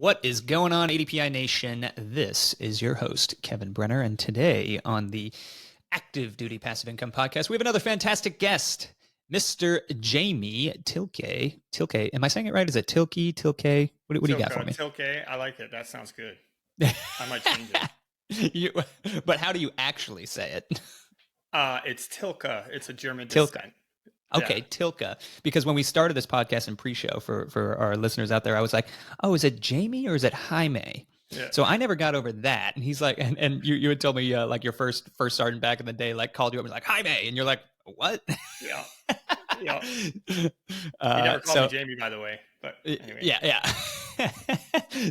What is going on, ADPI Nation? This is your host, Kevin Brenner, and today on the Active Duty Passive Income Podcast, we have another fantastic guest, Mr. Jamie Tilke. Tilke, am I saying it right? Is it Tilke? Tilke? What do you got for me? Tilke, I like it. That sounds good. I might change it. But how do you actually say it? It's Tilke. It's a German Tilke. descent. Okay, yeah. Tilke. Because when we started this podcast in pre-show for our listeners out there, I was like, oh, is it Jamie or is it Jaime? Yeah. So I never got over that. And he's like, and you had told me like your first sergeant back in the day, like called you up and was like, Jaime. And you're like, what? Yeah. Yeah. He never called me Jamie, by the way. But anyway. Yeah.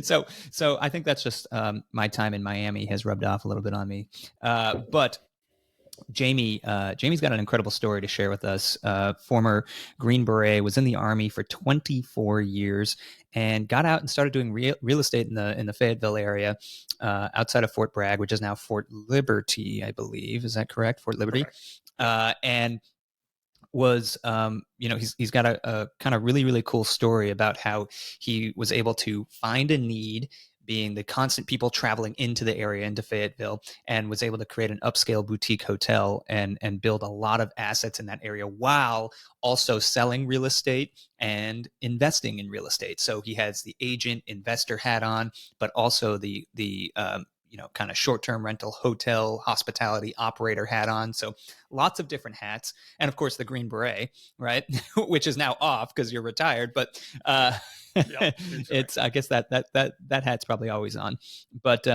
So I think that's just my time in Miami has rubbed off a little bit on me. But Jamie's got an incredible story to share with us. Former Green Beret, was in the Army for 24 years and got out and started doing real estate in the Fayetteville area, outside of Fort Bragg, which is now Fort Liberty, I believe. Is that correct? Fort Liberty. And was, he's got a kind of really, really cool story about how he was able to find a need, being the constant people traveling into the area, into Fayetteville, and was able to create an upscale boutique hotel and build a lot of assets in that area while also selling real estate and investing in real estate. So he has the agent investor hat on, but also the kind of short-term rental hotel hospitality operator hat on. So lots of different hats. And of course the Green Beret, right? Which is now off because you're retired, but it's, I guess that hat's probably always on. But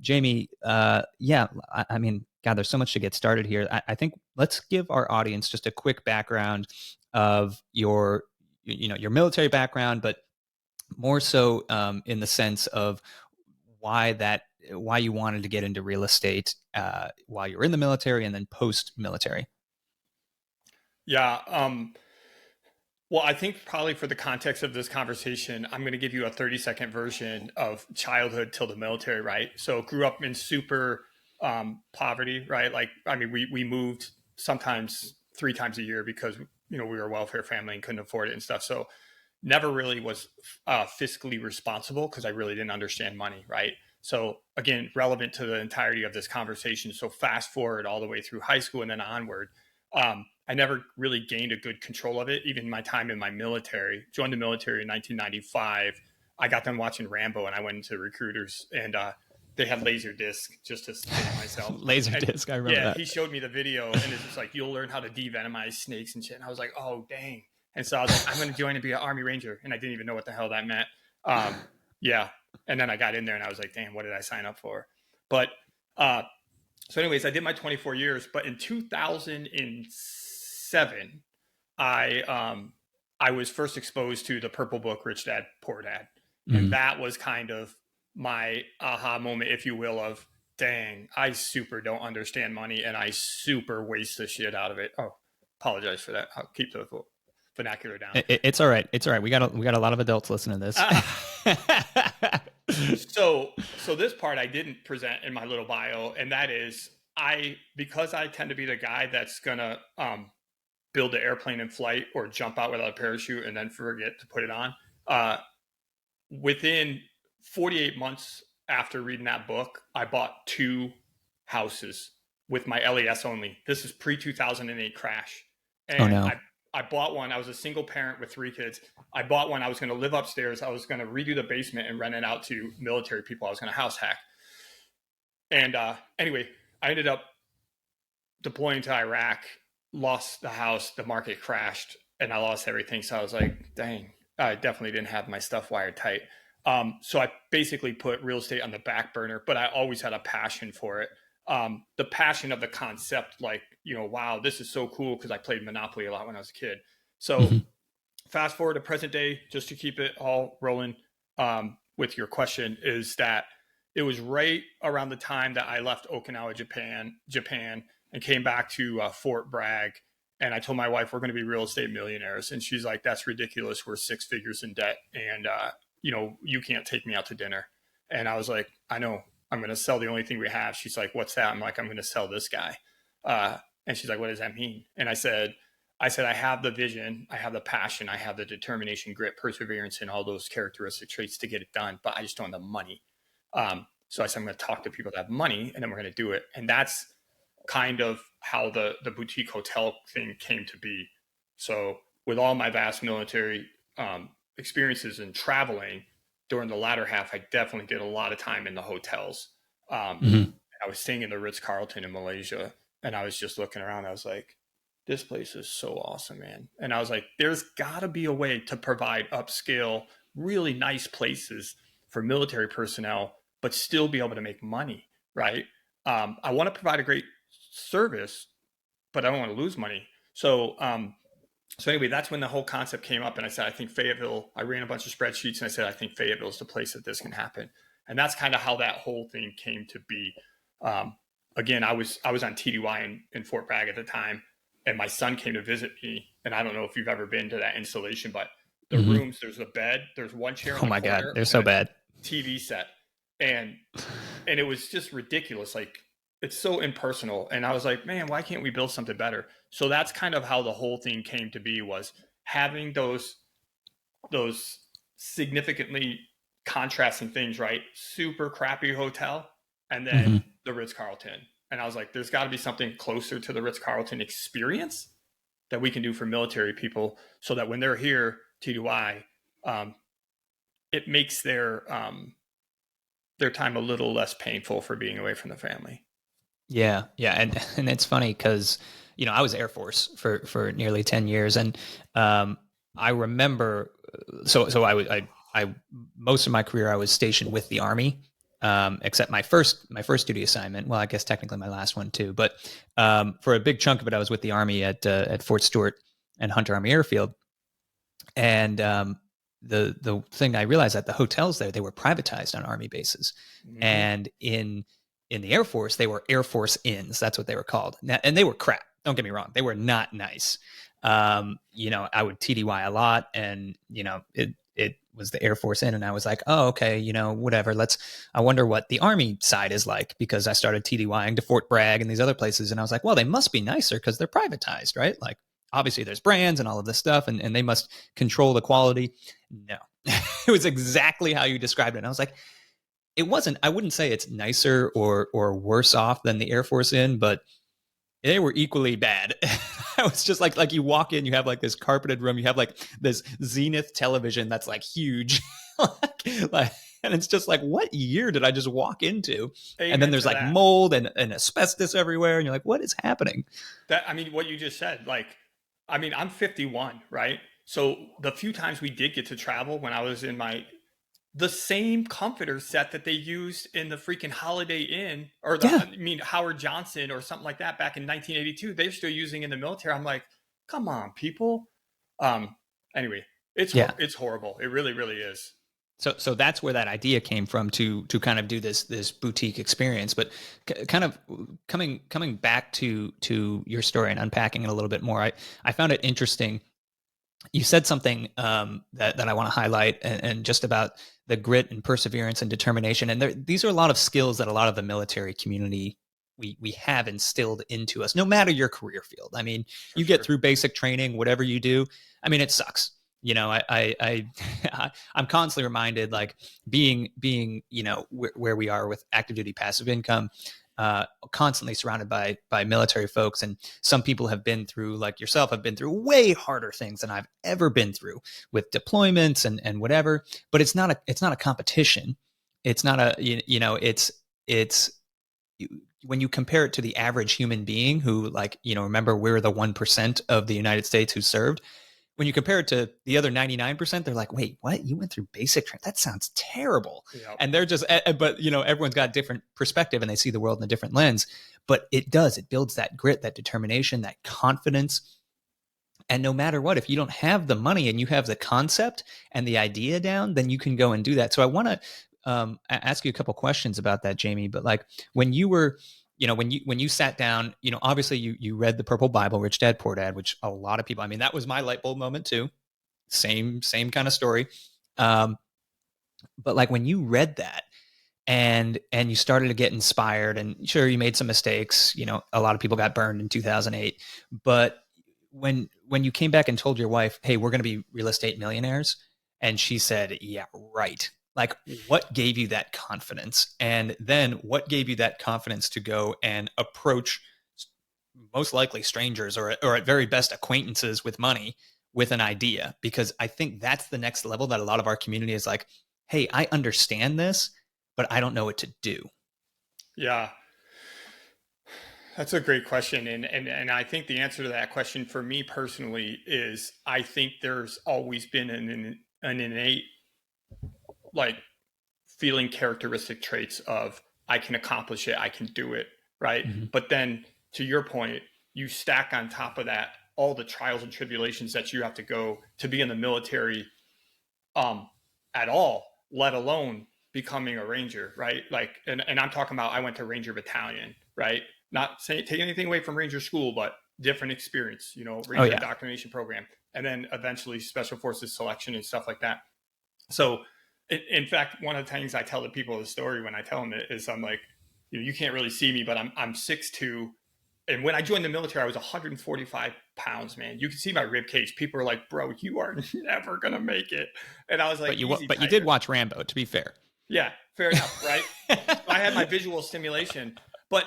Jamie, I mean, God, there's so much to get started here. I think let's give our audience just a quick background of your military background, but more so in the sense of why you wanted to get into real estate while you were in the military and then post-military. Yeah. Well, I think probably for the context of this conversation, I'm going to give you a 30-second version of childhood till the military, right? So grew up in super poverty, right? Like, I mean, we moved sometimes 3 times a year because, we were a welfare family and couldn't afford it and stuff. So never really was fiscally responsible because I really didn't understand money, right? So again, relevant to the entirety of this conversation. So fast forward all the way through high school and then onward, I never really gained a good control of it. Even my time in my military, joined the military in 1995. I got done watching Rambo and I went into recruiters and they had laser disc just to save myself. Disc, I remember that. He showed me the video and it's just like, you'll learn how to de-venomize snakes and shit. And I was like, oh, dang. And so I was like, I'm going to join and be an Army Ranger. And I didn't even know what the hell that meant. Yeah. And then I got in there and I was like, damn, what did I sign up for? But so anyways, I did my 24 years. But in 2007, I was first exposed to the Purple Book, Rich Dad, Poor Dad. And that was kind of my aha moment, if you will, of, dang, I super don't understand money and I super waste the shit out of it. Oh, apologize for that. I'll keep the vernacular down. It's all right. It's all right. We got a lot of adults listening to this. So this part I didn't present in my little bio, and that is because I tend to be the guy that's gonna build an airplane in flight or jump out without a parachute and then forget to put it on. Within 48 months after reading that book, I bought 2 houses with my LES only. This is pre-2008 crash. And oh, no. I bought one. I was a single parent with 3 kids. I bought one. I was going to live upstairs. I was going to redo the basement and rent it out to military people. I was going to house hack. And anyway, I ended up deploying to Iraq, lost the house, the market crashed, and I lost everything. So I was like, dang, I definitely didn't have my stuff wired tight. So I basically put real estate on the back burner, but I always had a passion for it. The passion of the concept, like, wow, this is so cool because I played Monopoly a lot when I was a kid. So fast forward to present day, just to keep it all rolling with your question, is that it was right around the time that I left Okinawa, Japan, and came back to Fort Bragg. And I told my wife, we're going to be real estate millionaires. And she's like, that's ridiculous. We're 6 figures in debt. And, you can't take me out to dinner. And I was like, I know. I'm going to sell the only thing we have. She's like, what's that? I'm like, I'm going to sell this guy. And she's like, what does that mean? And I said, I said, I have the vision, I have the passion, I have the determination, grit, perseverance, and all those characteristic traits to get it done, but I just don't have the money. So I said, I'm going to talk to people that have money, and then we're going to do it. And that's kind of how the boutique hotel thing came to be. So with all my vast military experiences and traveling during the latter half, I definitely did a lot of time in the hotels. Mm-hmm. I was staying in the Ritz-Carlton in Malaysia, and I was just looking around. I was like, this place is so awesome, man. And I was like, there's got to be a way to provide upscale, really nice places for military personnel, but still be able to make money, right? I want to provide a great service, but I don't want to lose money. So anyway, that's when the whole concept came up, and I said, I think Fayetteville. I ran a bunch of spreadsheets, and I said, I think Fayetteville is the place that this can happen, and that's kind of how that whole thing came to be. Again, I was on TDY in Fort Bragg at the time, and my son came to visit me. And I don't know if you've ever been to that installation, but the rooms, there's a bed, there's one chair. Oh my God, they're so bad. TV set, and it was just ridiculous. Like, it's so impersonal. And I was like, man, why can't we build something better? So that's kind of how the whole thing came to be, was having those significantly contrasting things, right? Super crappy hotel, and then the Ritz-Carlton. And I was like, there's got to be something closer to the Ritz-Carlton experience that we can do for military people, so that when they're here, TDY, it makes their time a little less painful for being away from the family. Yeah. And it's funny because, I was Air Force for nearly 10 years. And I remember, so I most of my career, I was stationed with the Army, except my first duty assignment. Well, I guess technically my last one too, but for a big chunk of it, I was with the Army at Fort Stewart and Hunter Army Airfield. And the thing I realized, that the hotels there, they were privatized on Army bases. And in the Air Force, they were Air Force Inns. That's what they were called. And they were crap. Don't get me wrong. They were not nice. I would TDY a lot, and, it was the Air Force Inn. And I was like, oh, okay, whatever. I wonder what the Army side is like, because I started TDYing to Fort Bragg and these other places. And I was like, well, they must be nicer because they're privatized, right? Like, obviously there's brands and all of this stuff, and they must control the quality. No, it was exactly how you described it. And I was like, I wouldn't say it's nicer or worse off than the Air Force Inn, but they were equally bad. I was just like you walk in, you have like this carpeted room, you have like this Zenith television that's like huge. And it's just like, what year did I just walk into? Amen. And then there's like mold and asbestos everywhere. And you're like, what is happening? What you just said, I'm 51, right? So the few times we did get to travel when I was in the same comforter set that they used in the freaking Holiday Inn, or Howard Johnson or something like that back in 1982, they're still using in the military. I'm like, come on, people. Anyway, it's horrible. It really, really is. So that's where that idea came from, to kind of do this boutique experience. But kind of coming back to your story and unpacking it a little bit more, I found it interesting. You said something that I want to highlight, and just about the grit and perseverance and determination. And these are a lot of skills that a lot of the military community we have instilled into us, no matter your career field. I mean, you get through basic training, whatever you do. I mean, it sucks. I'm constantly reminded, like being where we are with active duty passive income, constantly surrounded by military folks. And some people have been through, like yourself, have been through way harder things than I've ever been through with deployments and whatever. But it's not a competition. It's not it's when you compare it to the average human being who, remember, we're the 1% of the United States who served. When you compare it to the other 99%, they're like, wait, what? You went through basic training? That sounds terrible. Yep. And they're just, but everyone's got a different perspective and they see the world in a different lens. But it builds that grit, that determination, that confidence. And no matter what, if you don't have the money and you have the concept and the idea down, then you can go and do that. So I want to ask you a couple questions about that, Jamie. But like when you were, when you sat down, obviously you read the Purple Bible, Rich Dad, Poor Dad, which a lot of people, I mean, that was my light bulb moment too. Same kind of story. But like when you read that and you started to get inspired, and sure, you made some mistakes, a lot of people got burned in 2008, but when you came back and told your wife, hey, we're going to be real estate millionaires, and she said, yeah, right. Like, what gave you that confidence? And then what gave you that confidence to go and approach most likely strangers, or at very best acquaintances with money, with an idea? Because I think that's the next level that a lot of our community is like, hey, I understand this, but I don't know what to do. Yeah, that's a great question. And I think the answer to that question for me personally is I think there's always been an innate, like, feeling characteristic traits of I can accomplish it, I can do it, right? Mm-hmm. But then to your point, you stack on top of that all the trials and tribulations that you have to go to be in the military at all, let alone becoming a ranger, right? Like, and I'm talking about I went to Ranger Battalion, right? Not saying taking anything away from Ranger School, but different experience, Ranger indoctrination program, and then eventually Special Forces selection and stuff like that. So, in fact, one of the things I tell the people the story when I tell them it is I'm like, you can't really see me, but I'm 6'2", and when I joined the military, I was 145 pounds, man. You can see my rib cage. People are like, bro, you are never gonna make it. And I was like, but you did watch Rambo, to be fair. Yeah, fair enough, right? I had my visual stimulation, but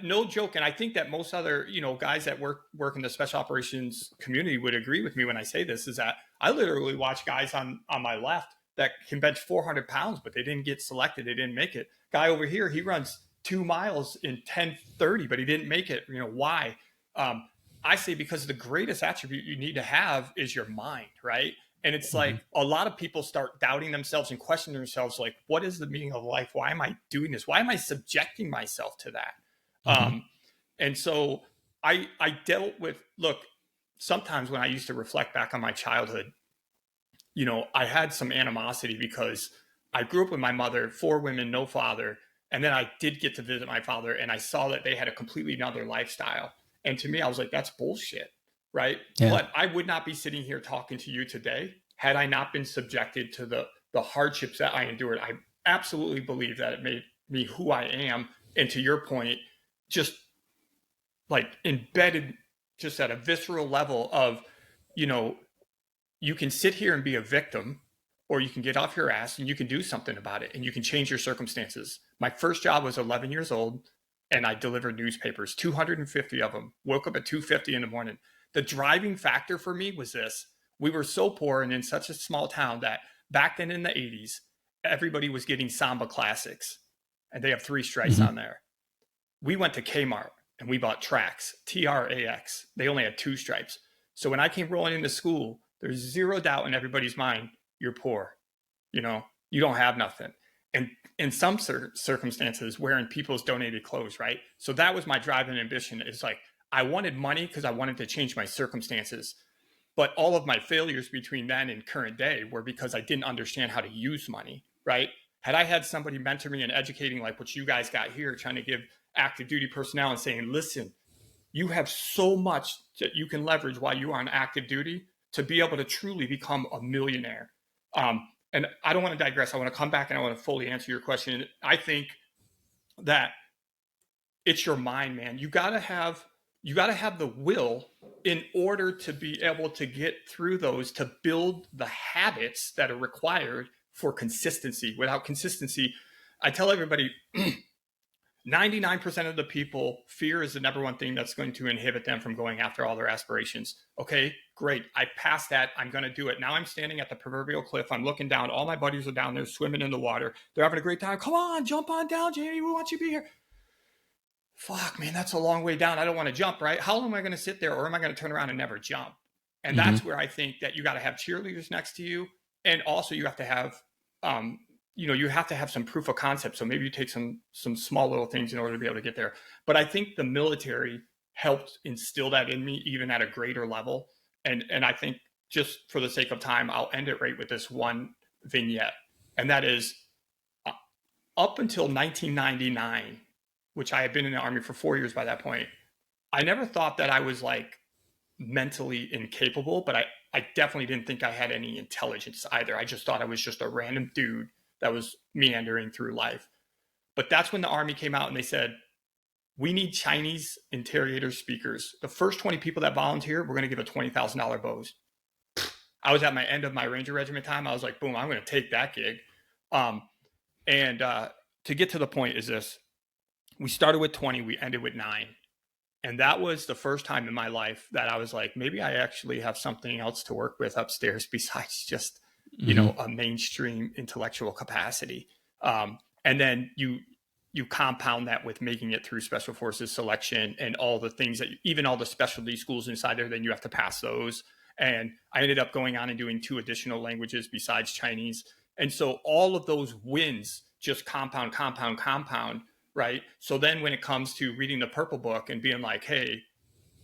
no joke. And I think that most other, guys that work in the special operations community would agree with me when I say this, is that I literally watch guys on my left that can bench 400 pounds, but they didn't get selected. They didn't make it. Guy over here, he runs 2 miles in 10:30, but he didn't make it. Why? I say because the greatest attribute you need to have is your mind, right? And it's like a lot of people start doubting themselves and questioning themselves, like, what is the meaning of life? Why am I doing this? Why am I subjecting myself to that? And so I dealt with, look, sometimes when I used to reflect back on my childhood, I had some animosity because I grew up with my mother, 4 women, no father. And then I did get to visit my father, and I saw that they had a completely another lifestyle. And to me, I was like, that's bullshit, right? Yeah. But I would not be sitting here talking to you today had I not been subjected to the hardships that I endured. I absolutely believe that it made me who I am. And to your point, just like embedded just at a visceral level of, you can sit here and be a victim, or you can get off your ass and you can do something about it, and you can change your circumstances. My first job was 11 years old, and I delivered newspapers, 250 of them. Woke up at 2:50 in the morning. The driving factor for me was this. We were so poor and in such a small town that back then in the 80s, everybody was getting Samba Classics, and they have 3 stripes on there. We went to Kmart and we bought Trax, TRAX. They only had 2 stripes. So when I came rolling into school, there's zero doubt in everybody's mind, you're poor. You don't have nothing. And in some circumstances, wearing people's donated clothes, right? So that was my drive and ambition. It's like, I wanted money because I wanted to change my circumstances. But all of my failures between then and current day were because I didn't understand how to use money, right? Had I had somebody mentor me and educating like what you guys got here, trying to give active duty personnel and saying, listen, you have so much that you can leverage while you are on active duty to be able to truly become a millionaire. And I don't want to digress. I want to come back and I want to fully answer your question. I think that it's your mind, man. You got to have the will in order to be able to get through those, to build the habits that are required for consistency. Without consistency, I tell everybody, 99% of the people, fear is the number one thing that's going to inhibit them from going after all their aspirations. Okay, great. I passed that. I'm going to do it. Now I'm standing at the proverbial cliff. I'm looking down. All my buddies are down there swimming in the water. They're having a great time. Come on, jump on down, Jamie. We want you to be here. Fuck, man, that's a long way down. I don't want to jump, right? How long am I going to sit there, or am I going to turn around and never jump? And that's where I think that you got to have cheerleaders next to you. And also you have to have, you have to have some proof of concept. So maybe you take some small little things in order to be able to get there. But I think the military helped instill that in me, even at a greater level. And I think, just for the sake of time, I'll end it right with this one vignette. And that is, up until 1999, which I had been in the Army for 4 years by that point, I never thought that I was like mentally incapable, but I definitely didn't think I had any intelligence either. I just thought I was just a random dude that was meandering through life. But that's when the Army came out and they said, we need Chinese interrogator speakers. The first 20 people that volunteer, we're going to give a $20,000 bonus. I was at my end of my Ranger Regiment time. I was like, boom, I'm going to take that gig. And to get to the point is this: we started with 20, we ended with 9. And that was the first time in my life that I was like, maybe I actually have something else to work with upstairs besides just, a mainstream intellectual capacity. And then you compound that with making it through Special Forces selection and all the things that, even all the specialty schools inside there, then you have to pass those. And I ended up going on and doing 2 additional languages besides Chinese. And so all of those wins just compound, right? So then when it comes to reading the Purple Book and being like, hey,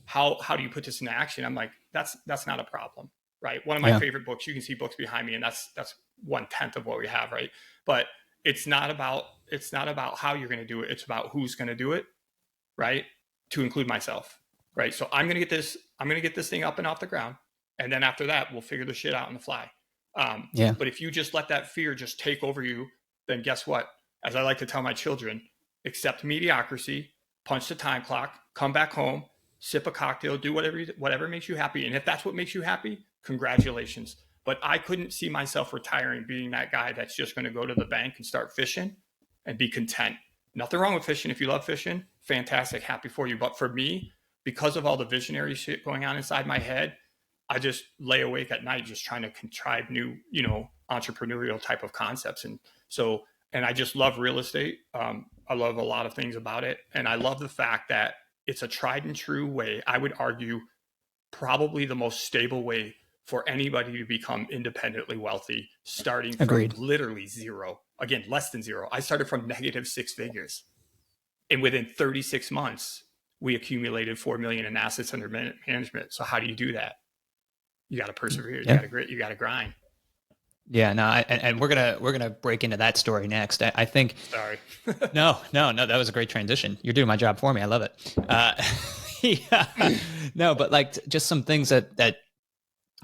how do you put this into action? I'm like, that's not a problem, right? One of my favorite books, you can see books behind me, and that's 1/10 of what we have, right? But it's not about how you're going to do it. It's about who's going to do it, right? To include myself, right? So I'm going to get this thing up and off the ground. And then after that, we'll figure the shit out on the fly. But if you just let that fear just take over you, then guess what? As I like to tell my children, accept mediocrity, punch the time clock, come back home, sip a cocktail, do whatever makes you happy. And if that's what makes you happy, congratulations. But I couldn't see myself retiring, being that guy that's just going to go to the bank and start fishing and be content. Nothing wrong with fishing. If you love fishing, fantastic, happy for you. But for me, because of all the visionary shit going on inside my head, I just lay awake at night just trying to contrive new, entrepreneurial type of concepts. And I just love real estate. I love a lot of things about it. And I love the fact that it's a tried and true way. I would argue probably the most stable way for anybody to become independently wealthy, starting from literally zero. Again, less than zero. I started from -6 figures. And within 36 months, we accumulated $4 million in assets under management. So how do you do that? You got to persevere. You got to grit. You got to grind. Yeah, no, and we're gonna break into that story next. I think. Sorry. No, that was a great transition. You're doing my job for me. I love it. Yeah, no, but like just some things that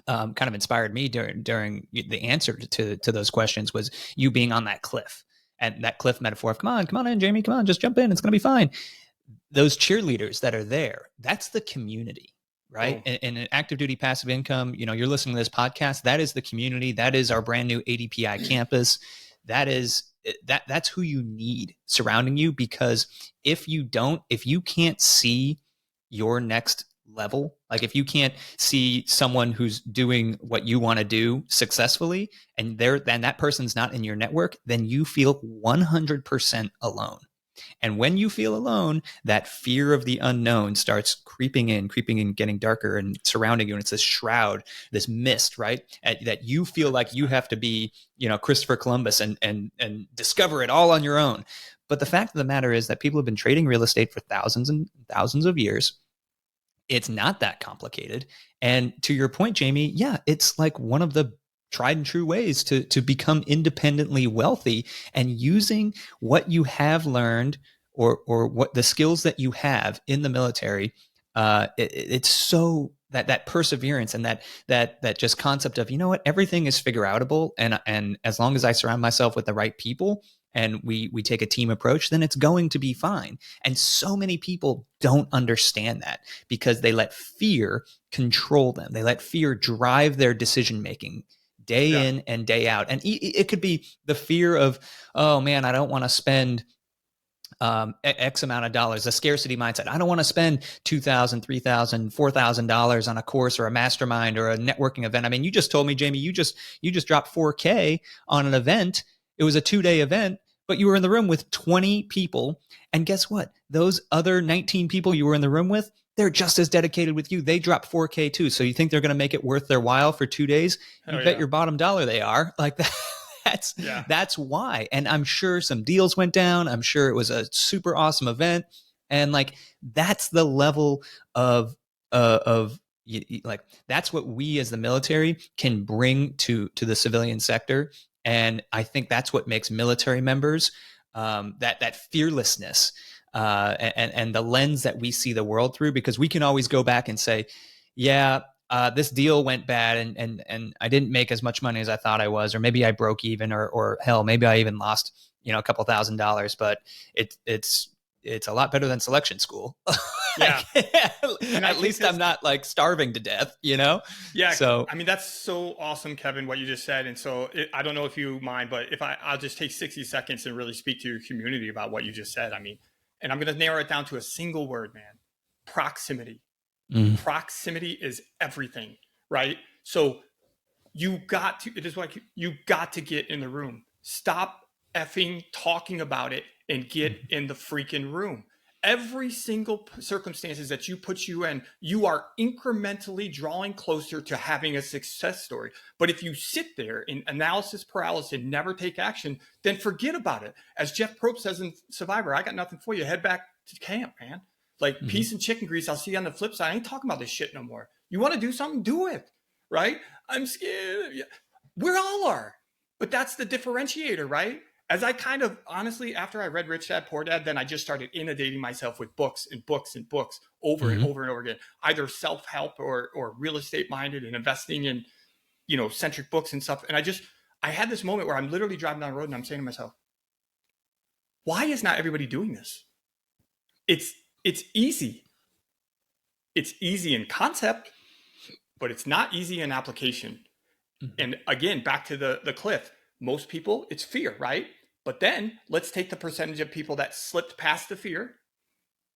kind of inspired me during the answer to those questions was you being on that cliff, and that cliff metaphor of come on in, Jamie, come on, just jump in, it's gonna be fine. Those cheerleaders that are there, that's the community. Right. Oh. And an active duty passive income, you're listening to this podcast. That is the community. That is our brand new ADPI campus. That's who you need surrounding you, because if you can't see your next level, like if you can't see someone who's doing what you want to do successfully and that person's not in your network, then you feel 100% alone. And when you feel alone, that fear of the unknown starts creeping in, getting darker and surrounding you. And it's this shroud, this mist, right? That you feel like you have to be, Christopher Columbus and discover it all on your own. But the fact of the matter is that people have been trading real estate for thousands and thousands of years. It's not that complicated. And to your point, Jamie, yeah, it's like one of the tried and true ways to become independently wealthy, and using what you have learned or what the skills that you have in the military. It's so that perseverance and that just concept of, everything is figure outable. And as long as I surround myself with the right people and we take a team approach, then it's going to be fine. And so many people don't understand that because they let fear control them. They let fear drive their decision making day in and day out. And it could be the fear of, oh man, I don't want to spend X amount of dollars, a scarcity mindset. I don't want to spend $2,000, $3,000, $4,000 on a course or a mastermind or a networking event. I mean, you just told me, Jamie, you just dropped $4K on an event. It was a 2-day event, but you were in the room with 20 people. And guess what? Those other 19 people you were in the room with, they're just as dedicated with you. They dropped $4K too. So you think they're going to make it worth their while for 2 days? You bet your bottom dollar they are. Like that. That's why. And I'm sure some deals went down. I'm sure it was a super awesome event. And like, that's the level of like, that's what we as the military can bring to the civilian sector. And I think that's what makes military members, that fearlessness, and the lens that we see the world through, because we can always go back and say, this deal went bad and I didn't make as much money as I thought I was, or maybe I broke even, or hell, maybe I even lost, a couple $1,000, but it's it's a lot better than selection school. Yeah. At least I'm not like starving to death, Yeah. So, I mean, that's so awesome, Kevin, what you just said. And so I don't know if you mind, but if I'll just take 60 seconds and really speak to your community about what you just said. I mean, and I'm going to narrow it down to a single word, man: proximity. Proximity is everything, right? So you got to get in the room. Stop effing talking about it and get in the freaking room. Every single circumstances that you put you in, you are incrementally drawing closer to having a success story. But if you sit there in analysis paralysis and never take action, then forget about it. As Jeff Probst says in Survivor, I got nothing for you. Head back to camp, man. Like peace and chicken grease. I'll see you on the flip side. I ain't talking about this shit no more. You want to do something? Do it. Right? I'm scared. We all are. But that's the differentiator, right? As I kind of honestly, after I read Rich Dad Poor Dad, then I just started inundating myself with books and books and books over and over and over again, either self-help or real estate minded and investing in, centric books and stuff. And I had this moment where I'm literally driving down the road and I'm saying to myself, why is not everybody doing this? It's easy. It's easy in concept, but it's not easy in application. And again, back to the cliff. Most people, it's fear, right? But then let's take the percentage of people that slipped past the fear,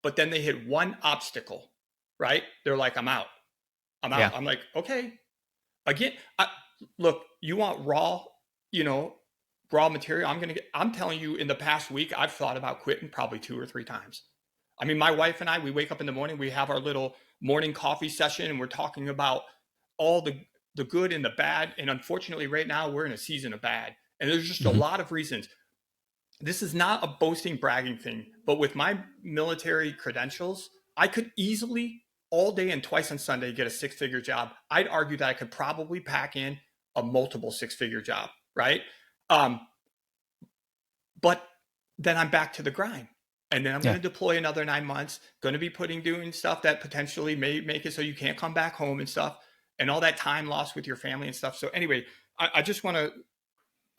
but then they hit one obstacle, right? They're like, I'm out. Yeah. I'm like, okay. Again, look, you want raw material. I'm telling you, in the past week, I've thought about quitting probably 2 or 3 times. I mean, my wife and I, we wake up in the morning, we have our little morning coffee session, and we're talking about all the good and the bad. And unfortunately, right now, we're in a season of bad. And there's just a lot of reasons. This is not a boasting, bragging thing. But with my military credentials, I could easily, all day and twice on Sunday, get a 6-figure job. I'd argue that I could probably pack in a multiple 6-figure job, right? But then I'm back to the grind. And then I'm going to deploy another 9 months, going to be doing stuff that potentially may make it so you can't come back home and stuff, and all that time lost with your family and stuff. So anyway, I just want to,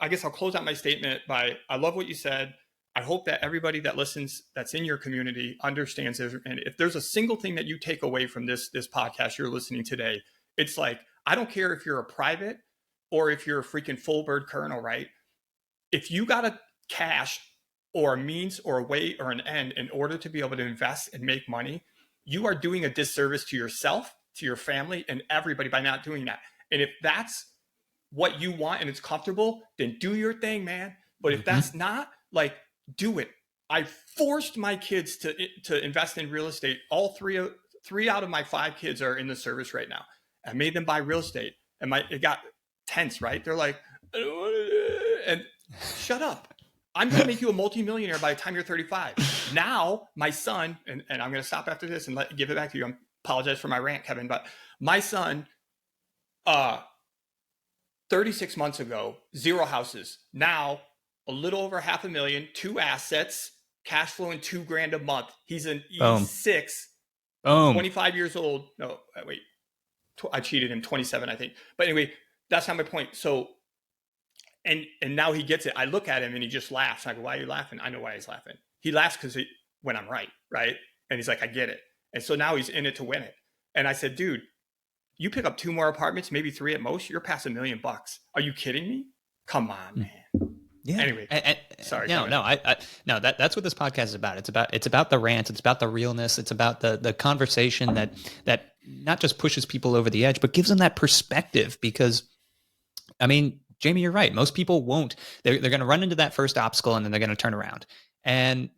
I guess I'll close out my statement by, I love what you said. I hope that everybody that listens, that's in your community, understands it. And if there's a single thing that you take away from this podcast you're listening today, it's like, I don't care if you're a private or if you're a freaking full bird colonel, right? If you got a cash or a means or a way or an end in order to be able to invest and make money, you are doing a disservice to yourself, to your family, and everybody by not doing that. And if that's what you want and it's comfortable, then do your thing, man. But if that's not, like, do it. I forced my kids to invest in real estate. All three out of my 5 kids are in the service right now. I made them buy real estate, and it got tense, right? They're like, I don't want to, and shut up. I'm going to make you a multimillionaire by the time you're 35. Now, my son, and I'm going to stop after this and give it back to you. I apologize for my rant, Kevin, but my son, 36 months ago, 0 houses. Now, a little over $500,000, 2 assets, cash flowing $2,000 a month. He's an E6, 25 years old. No, wait, I cheated him, 27, I think. But anyway, that's not my point. So, and now he gets it. I look at him and he just laughs. I go, why are you laughing? I know why he's laughing. He laughs because when I'm right? And he's like, I get it. And so now he's in it to win it. And I said, dude, you pick up 2 more apartments, maybe 3 at most, you're past $1 million. Are you kidding me? Come on, man. Yeah. Anyway, sorry. No, that's what this podcast is about. It's about the rant. It's about the realness. It's about the conversation that not just pushes people over the edge, but gives them that perspective. Because, I mean, Jamie, you're right. Most people won't. They're going to run into that first obstacle and then they're going to turn around. And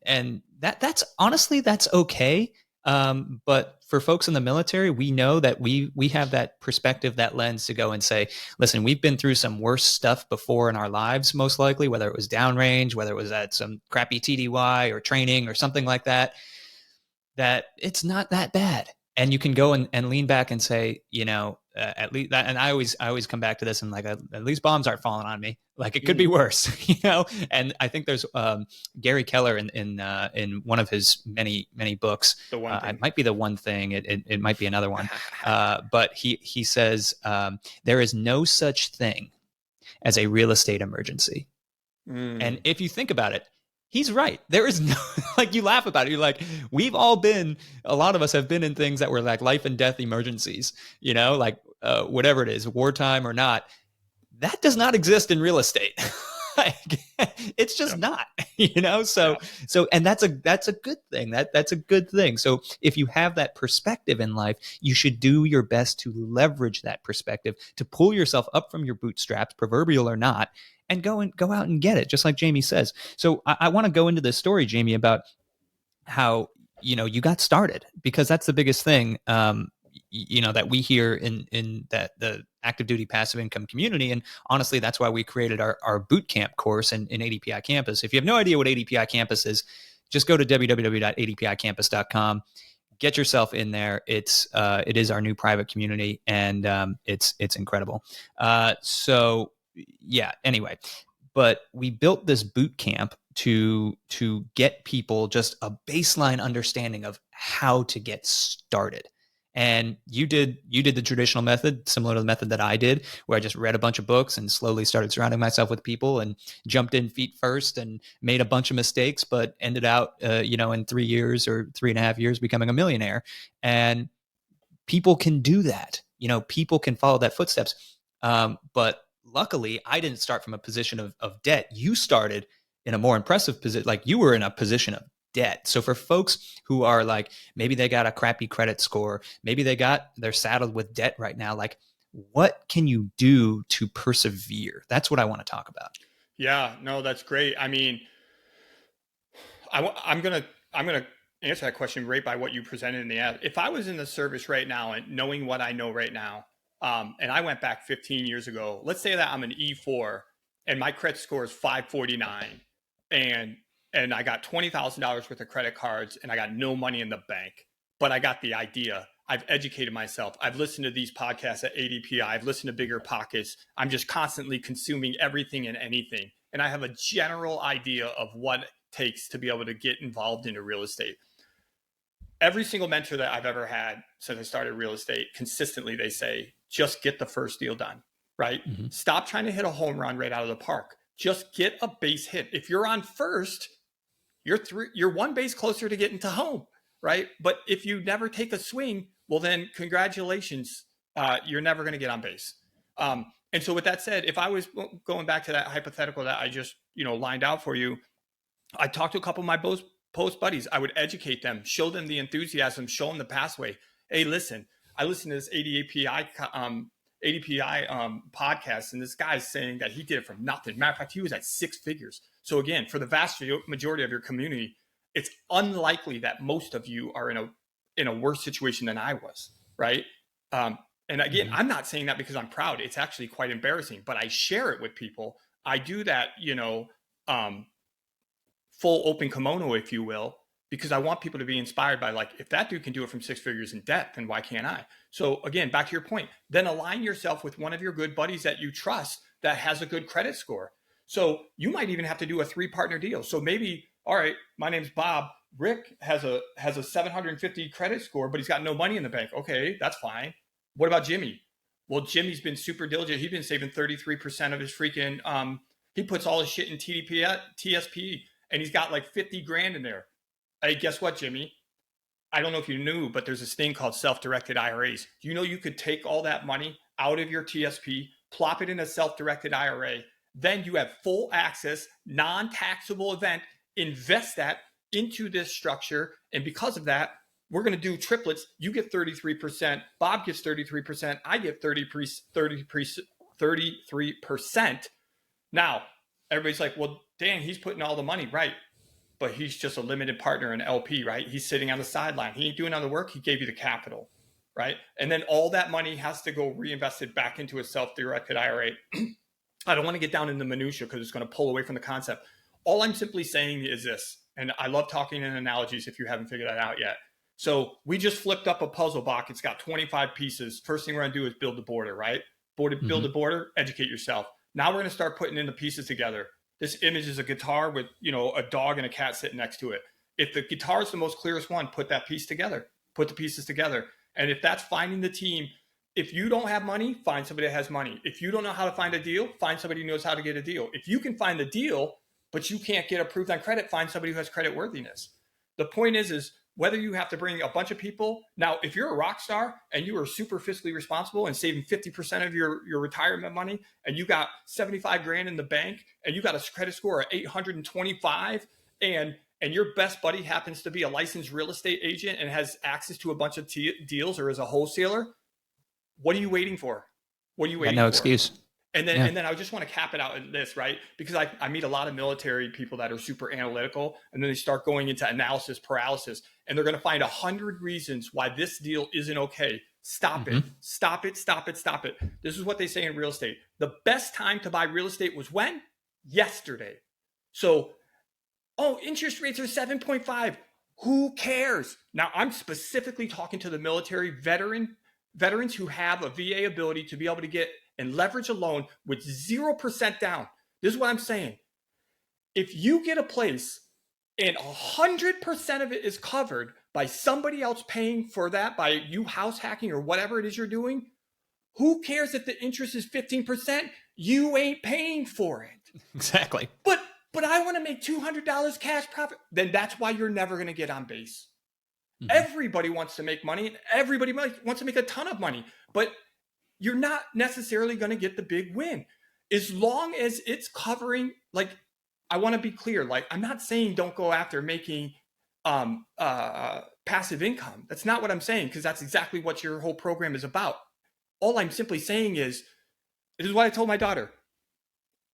that's honestly, that's okay. But for folks in the military, we know that we have that perspective, that lens to go and say, listen, we've been through some worse stuff before in our lives, most likely, whether it was downrange, whether it was at some crappy TDY or training or something like that, that it's not that bad. And you can go and lean back and say, at least that, and I always come back to this and like, at least bombs aren't falling on me. Like, it could be worse, And I think there's Gary Keller in one of his many books. It might be the one thing. It might be another one. But he says there is no such thing as a real estate emergency. And if you think about it, He's right. There is no, like, you laugh about it. You're like, a lot of us have been in things that were like life and death emergencies, like whatever it is, wartime or not. That does not exist in real estate. Like, it's just Yep. not, so, Yep. and that's a good thing. That's a good thing. So if you have that perspective in life, you should do your best to leverage that perspective to pull yourself up from your bootstraps, proverbial or not, and go out and get it, just like Jamie says. So I want to go into this story, Jamie, about how you got started, because that's the biggest thing that we hear in that the active duty passive income community. And honestly, that's why we created our boot camp course in ADPI Campus. If you have no idea what ADPI Campus is, just go to www.adpicampus.com. Get yourself in there. It is our new private community, and it's incredible. So yeah. Anyway, but we built this boot camp to get people just a baseline understanding of how to get started. And you did the traditional method, similar to the method that I did, where I just read a bunch of books and slowly started surrounding myself with people and jumped in feet first and made a bunch of mistakes, but ended out, in 3 years or 3.5 years becoming a millionaire. And people can do that. People can follow that footsteps. But luckily, I didn't start from a position of debt. You started in a more impressive position. Like, you were in a position of debt. So for folks who are like, maybe they got a crappy credit score, maybe they're saddled with debt right now. Like, what can you do to persevere? That's what I want to talk about. Yeah, no, that's great. I mean, I'm gonna answer that question right by what you presented in the ad. If I was in the service right now and knowing what I know right now, and I went back 15 years ago, let's say that I'm an E4 and my credit score is 549, and I got $20,000 worth of credit cards and I got no money in the bank, but I got the idea. I've educated myself. I've listened to these podcasts at ADPI. I've listened to Bigger Pockets. I'm just constantly consuming everything and anything. And I have a general idea of what it takes to be able to get involved into real estate. Every single mentor that I've ever had since I started real estate, consistently, they say, just get the first deal done, right? Mm-hmm. Stop trying to hit a home run right out of the park. Just get a base hit. If you're on first, you're one base closer to getting to home, right? But if you never take a swing, well, then congratulations, you're never going to get on base. And so with that said, if I was going back to that hypothetical that I just, lined out for you, I talked to a couple of my post buddies. I would educate them, show them the enthusiasm, show them the pathway. Hey, listen, I listened to this ADPI podcast, and this guy's saying that he did it from nothing. Matter of fact, he was at 6 figures. So again, for the vast majority of your community, it's unlikely that most of you are in a worse situation than I was, right? And again, I'm not saying that because I'm proud. It's actually quite embarrassing, but I share it with people. I do that, full open kimono, if you will, because I want people to be inspired by, like, if that dude can do it from 6 figures in debt, then why can't I? So again, back to your point, then align yourself with one of your good buddies that you trust that has a good credit score. So you might even have to do a 3-partner deal. So maybe, all right, my name's Bob. Rick has a 750 credit score, but he's got no money in the bank. Okay, that's fine. What about Jimmy? Well, Jimmy's been super diligent. He's been saving 33% of his freaking, he puts all his shit in TSP, and he's got like 50 grand in there. Hey, guess what, Jimmy? I don't know if you knew, but there's this thing called self-directed IRAs. You could take all that money out of your TSP, plop it in a self-directed IRA. Then you have full access, non-taxable event, invest that into this structure. And because of that, we're going to do triplets. You get 33%. Bob gets 33%. I get 33%. Now, everybody's like, well, Dan, he's putting all the money, right? But he's just a limited partner in LP, right? He's sitting on the sideline. He ain't doing all the work. He gave you the capital, right? And then all that money has to go reinvested back into a self-directed IRA. I don't want to get down in the minutia because it's going to pull away from the concept. All I'm simply saying is this, and I love talking in analogies if you haven't figured that out yet. So we just flipped up a puzzle box. It's got 25 pieces. First thing we're going to do is build the border, right? Build a border, educate yourself. Now we're going to start putting in the pieces together. This image is a guitar with, a dog and a cat sitting next to it. If the guitar is the most clearest one, put that piece together. Put the pieces together. And if that's finding the team, if you don't have money, find somebody that has money. If you don't know how to find a deal, find somebody who knows how to get a deal. If you can find the deal, but you can't get approved on credit, find somebody who has credit worthiness. The point is whether you have to bring a bunch of people. Now, if you're a rock star and you are super fiscally responsible and saving 50% of your retirement money, and you got 75 grand in the bank, and you got a credit score of 825, and your best buddy happens to be a licensed real estate agent and has access to a bunch of deals, or is a wholesaler, what are you waiting for? What are you waiting for? No excuse. And then I just want to cap it out in this, right? Because I meet a lot of military people that are super analytical, and then they start going into analysis paralysis, and they're going to find 100 reasons why this deal isn't okay. Stop it. Stop it. Stop it. Stop it. This is what they say in real estate. The best time to buy real estate was when? Yesterday. So, interest rates are 7.5. Who cares? Now, I'm specifically talking to the military veterans who have a VA ability to be able to get and leverage a loan with 0% down. This is what I'm saying. If you get a place and 100% of it is covered by somebody else paying for that, by you house hacking or whatever it is you're doing, who cares if the interest is 15%? You ain't paying for it. Exactly. But I want to make $200 cash profit. Then that's why you're never going to get on base. Everybody wants to make money, and everybody wants to make a ton of money, but you're not necessarily going to get the big win. As long as it's covering, like, I want to be clear, like, I'm not saying don't go after making passive income. That's not what I'm saying, because that's exactly what your whole program is about. All I'm simply saying is, this is what I told my daughter.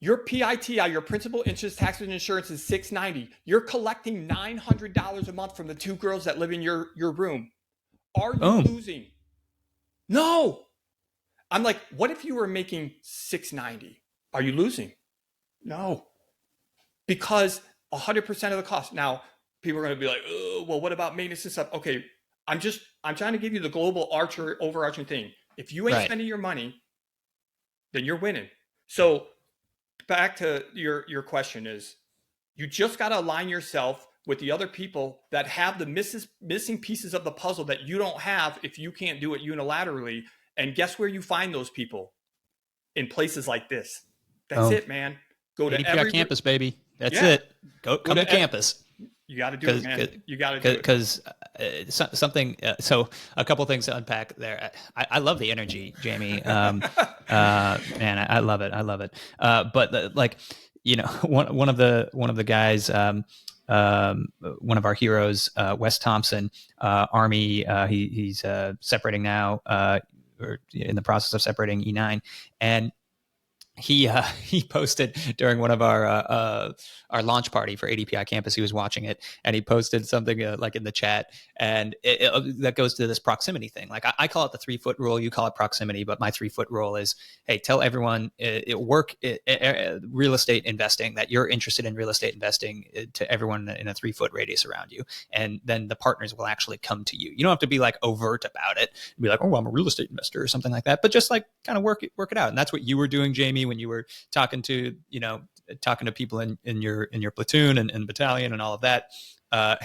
Your PITI, your principal, interest, taxes, and insurance is $690. You're collecting $900 a month from the two girls that live in your room. Are you losing? No. I'm like, what if you were making $690? Are you losing? No. Because 100% of the cost. Now, people are going to be like, oh, well, what about maintenance and stuff? Okay, I'm trying to give you the global overarching thing. If you ain't spending your money, then you're winning. So back to your question is, you just got to align yourself with the other people that have the missing pieces of the puzzle that you don't have if you can't do it unilaterally. And guess where you find those people? In places like this. That's it, man. Go to ADPI campus, baby. That's it. Come to campus. You got to do it, man. You got to do it. Because something, so a couple things to unpack there. I love the energy, Jamie. Man, I love it. I love it. But like, you know, one of the guys, one of our heroes, Wes Thompson, Army, he's separating now, or in the process of separating E9, and he posted during one of our launch party for ADPI campus. He was watching it, and he posted something like in the chat, and that goes to this proximity thing. Like I call it the 3-foot rule. You call it proximity, but my 3-foot rule is, hey, tell everyone real estate investing, that you're interested in real estate investing, to everyone in a 3-foot radius around you, and then the partners will actually come to you. You don't have to be like overt about it, be like, oh, I'm a real estate investor or something like that, but just like kind of work it out. And that's what you were doing, Jamie, when you were talking to people in your platoon and battalion and all of that.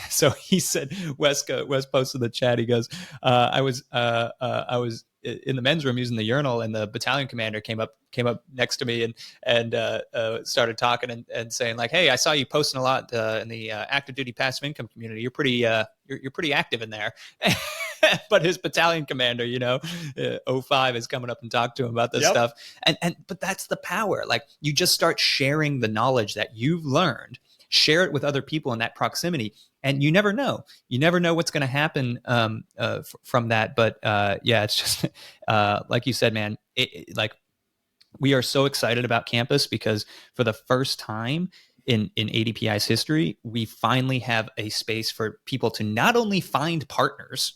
So he said, Wes posted the chat. He goes, I was in the men's room using the urinal, and the battalion commander came up next to me and started talking and saying like, hey, I saw you posting a lot in the active duty passive income community. You're pretty active in there. But his battalion commander, 05, is coming up and talk to him about this stuff. But that's the power. Like, you just start sharing the knowledge that you've learned, share it with other people in that proximity. And you never know. You never know what's going to happen from that. But it's just like you said, man, we are so excited about campus because for the first time in ADPI's history, we finally have a space for people to not only find partners,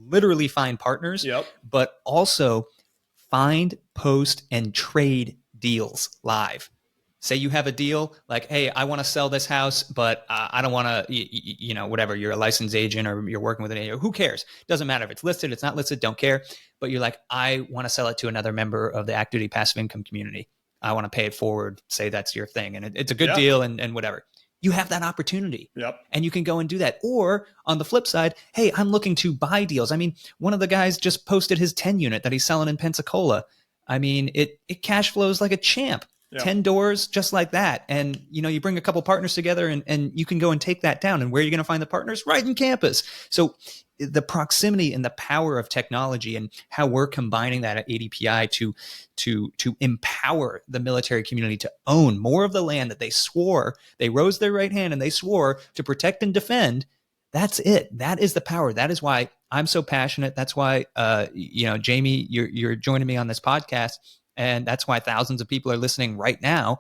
literally find partners, but also find, post, and trade deals live. Say you have a deal like, hey, I want to sell this house, but I don't want to, whatever, you're a licensed agent or you're working with an agent, who cares? Doesn't matter if it's listed, it's not listed, don't care. But you're like, I want to sell it to another member of the active duty passive income community. I want to pay it forward, say that's your thing. And it's a good deal and whatever. You have that opportunity and you can go and do that. Or on the flip side, hey, I'm looking to buy deals. I mean, one of the guys just posted his 10 unit that he's selling in Pensacola. I mean, it cash flows like a champ. Yeah. 10 doors just like that. And, you bring a couple partners together and you can go and take that down. And where are you going to find the partners? Right in campus. So the proximity and the power of technology and how we're combining that at ADPI to empower the military community to own more of the land that they rose their right hand and they swore to protect and defend. That's it. That is the power. That is why I'm so passionate. That's why, Jamie, you're joining me on this podcast. And that's why thousands of people are listening right now,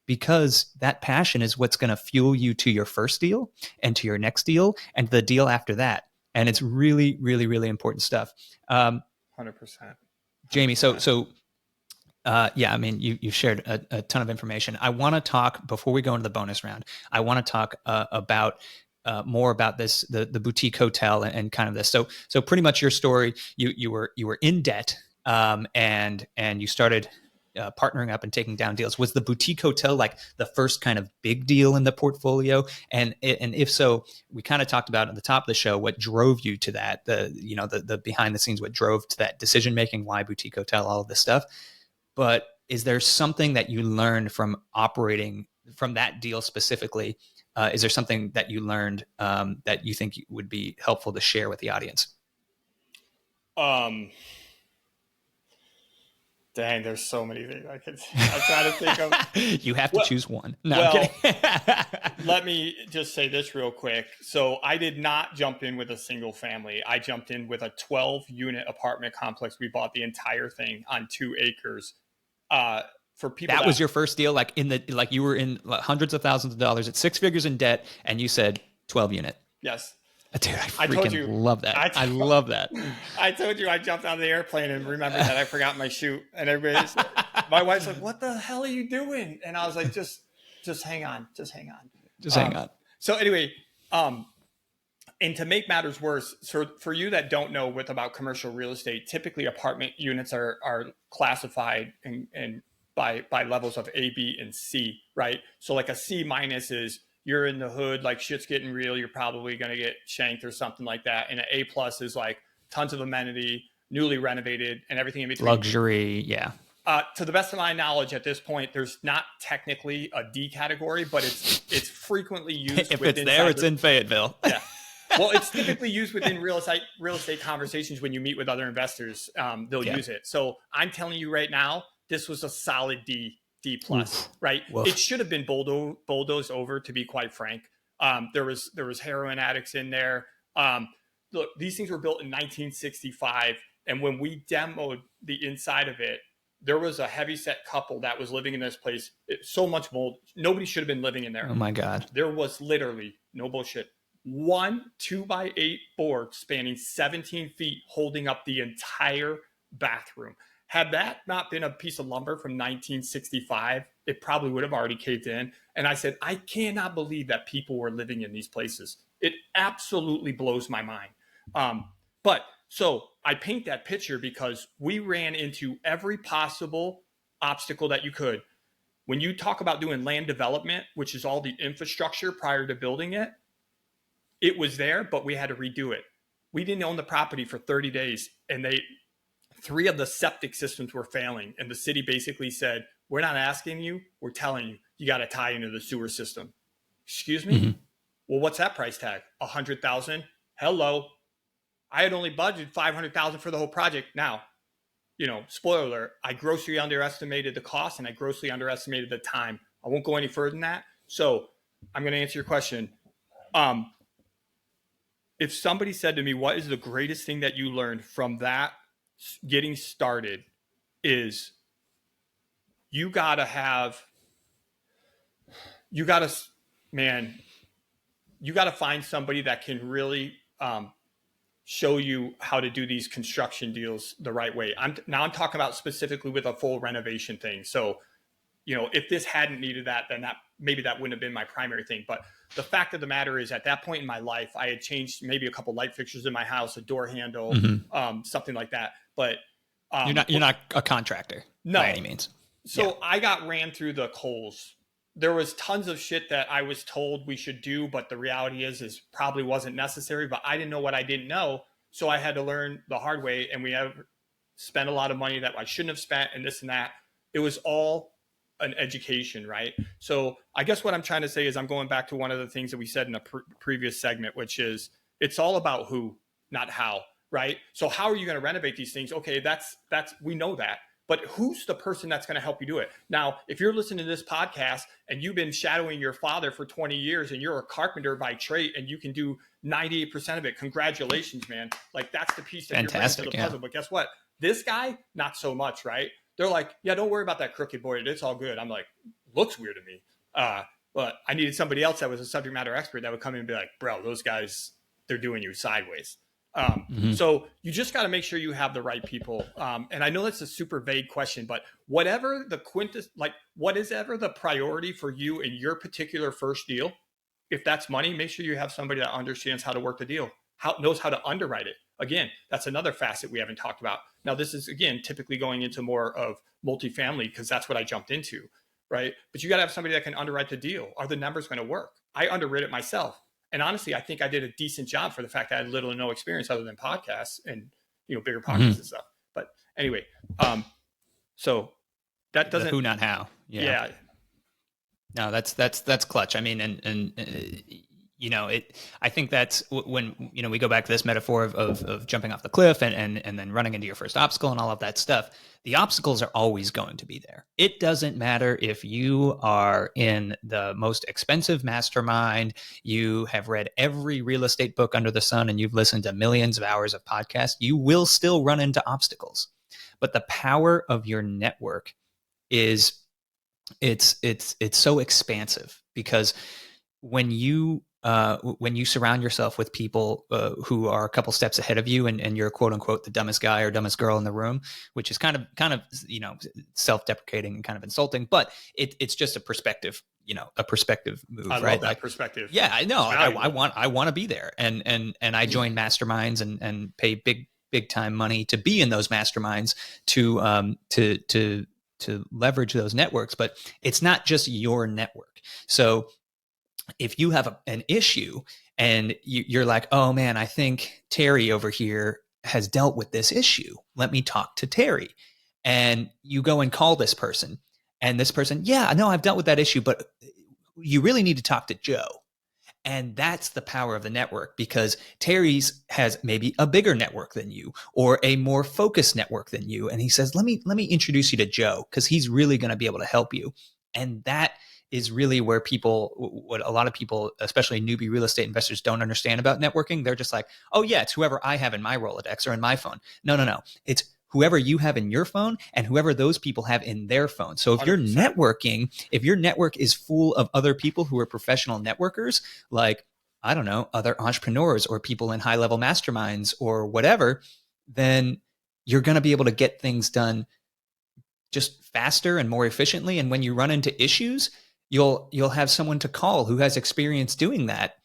because that passion is what's going to fuel you to your first deal and to your next deal and the deal after that. And it's really, really, really important stuff. 100%. Jamie, you shared a ton of information. I want to talk, before we go into the bonus round, I want to talk about more about this, the boutique hotel and kind of this. So pretty much your story, you were in debt, and you started partnering up and taking down deals. Was the boutique hotel like the first kind of big deal in the portfolio? And if so, we kind of talked about at the top of the show what drove you to that, the behind the scenes, what drove to that decision making, why boutique hotel, all of this stuff. But is there something that you learned from operating from that deal specifically? Is there something that you learned that you think would be helpful to share with the audience? Dang, there's so many things I'm trying to think of. You have to choose one. No, well, I'm kidding. Let me just say this real quick. So I did not jump in with a single family. I jumped in with a 12-unit apartment complex. We bought the entire thing on 2 acres. For people that was your first deal, like you were in hundreds of thousands of dollars at 6 figures in debt, and you said 12-unit. Yes. Dude, I freaking love that. I love that. I told you I jumped out of the airplane and remembered that I forgot my chute. And my wife's like, "What the hell are you doing?" And I was like, just hang on. Just hang on. So anyway, and to make matters worse, so for you that don't know about commercial real estate, typically apartment units are classified and by levels of A, B, and C, right? So like a C minus is you're in the hood, like shit's getting real, you're probably going to get shanked or something like that. And an A plus is like tons of amenity, newly renovated, and everything in between. Luxury, yeah. To the best of my knowledge, at this point, there's not technically a D category, but it's frequently used. If it's there, it's in Fayetteville. Yeah. Well, it's typically used within real estate conversations when you meet with other investors. They'll use it. So I'm telling you right now, this was a solid D plus, right? Woof. It should have been bulldozed over, to be quite frank. There was heroin addicts in there. Look, these things were built in 1965, and when we demoed the inside of it, there was a heavyset couple that was living in this place. So much mold. Nobody should have been living in there. Oh my God. There was literally, no bullshit, 1 2x8 board spanning 17 feet holding up the entire bathroom. Had that not been a piece of lumber from 1965, it probably would have already caved in. And I said, I cannot believe that people were living in these places. It absolutely blows my mind. But so I paint that picture because we ran into every possible obstacle that you could. When you talk about doing land development, which is all the infrastructure prior to building it, it was there, but we had to redo it. We didn't own the property for 30 days, and 3 of the septic systems were failing. And the city basically said, we're not asking you, we're telling you, you got to tie into the sewer system. Excuse me? Mm-hmm. Well, what's that price tag? $100,000? Hello. I had only budgeted $500,000 for the whole project. Now, spoiler alert, I grossly underestimated the cost and I grossly underestimated the time. I won't go any further than that. So I'm going to answer your question. If somebody said to me, what is the greatest thing that you learned from that getting started, is you got to find somebody that can really show you how to do these construction deals the right way. I'm talking about specifically with a full renovation thing. So, if this hadn't needed that, then maybe that wouldn't have been my primary thing. But the fact of the matter is, at that point in my life, I had changed maybe a couple light fixtures in my house, a door handle, mm-hmm. Something like that. But you're not a contractor, no, by any means. So I got ran through the coals. There was tons of shit that I was told we should do, but the reality is probably wasn't necessary. But I didn't know what I didn't know, so I had to learn the hard way. And we have spent a lot of money that I shouldn't have spent, and this and that. It was all an education, right? So I guess what I'm trying to say is I'm going back to one of the things that we said in a previous segment, which is it's all about who, not how, right? So how are you going to renovate these things? Okay, that's we know that. But who's the person that's going to help you do it? Now, if you're listening to this podcast and you've been shadowing your father for 20 years and you're a carpenter by trade and you can do 98% of it, congratulations, man. Like that's the piece that Fantastic, you're bringing to the puzzle. But guess what? This guy, not so much, right? They're like, yeah, don't worry about that crooked board. It's all good. I'm like, looks weird to me. But I needed somebody else that was a subject matter expert that would come in and be like, bro, those guys, they're doing you sideways. So you just got to make sure you have the right people. And I know that's a super vague question, but whatever the what is ever the priority for you in your particular first deal, if that's money, make sure you have somebody that understands how to work the deal, knows how to underwrite it. Again, that's another facet we haven't talked about. Now, this is, again, typically going into more of multifamily because that's what I jumped into, right? But you got to have somebody that can underwrite the deal. Are the numbers going to work? I underwrote it myself. And honestly, I think I did a decent job for the fact that I had little to no experience other than podcasts and, bigger podcasts and stuff. But anyway, so that doesn't. The who, not how. Yeah. No, that's clutch. I mean, and I think that's when, we go back to this metaphor of jumping off the cliff and then running into your first obstacle and all of that stuff. The obstacles are always going to be there. It doesn't matter if you are in the most expensive mastermind, you have read every real estate book under the sun, and you've listened to millions of hours of podcasts, you will still run into obstacles. But the power of your network is it's so expansive, because when you surround yourself with people who are a couple steps ahead of you, and you're quote unquote the dumbest guy or dumbest girl in the room, which is kind of self-deprecating and kind of insulting, but it's just a perspective move. I love that perspective. Yeah, I know. I want to be there, and I join masterminds and pay big time money to be in those masterminds to leverage those networks. But it's not just your network. So if you have an issue and you're like, oh man, I think Terry over here has dealt with this issue, let me talk to Terry. And you go and call this person, and this person, yeah, no, I've dealt with that issue, but you really need to talk to Joe. And that's the power of the network, because Terry's has maybe a bigger network than you or a more focused network than you. And he says, let me introduce you to Joe, because he's really going to be able to help you. And that is really where what a lot of people, especially newbie real estate investors, don't understand about networking. They're just like, oh yeah, it's whoever I have in my Rolodex or in my phone. No. It's whoever you have in your phone and whoever those people have in their phone. So if 100%. You're networking, if your network is full of other people who are professional networkers, like, I don't know, other entrepreneurs or people in high level masterminds or whatever, then you're going to be able to get things done just faster and more efficiently. And when you run into issues, you'll have someone to call who has experience doing that.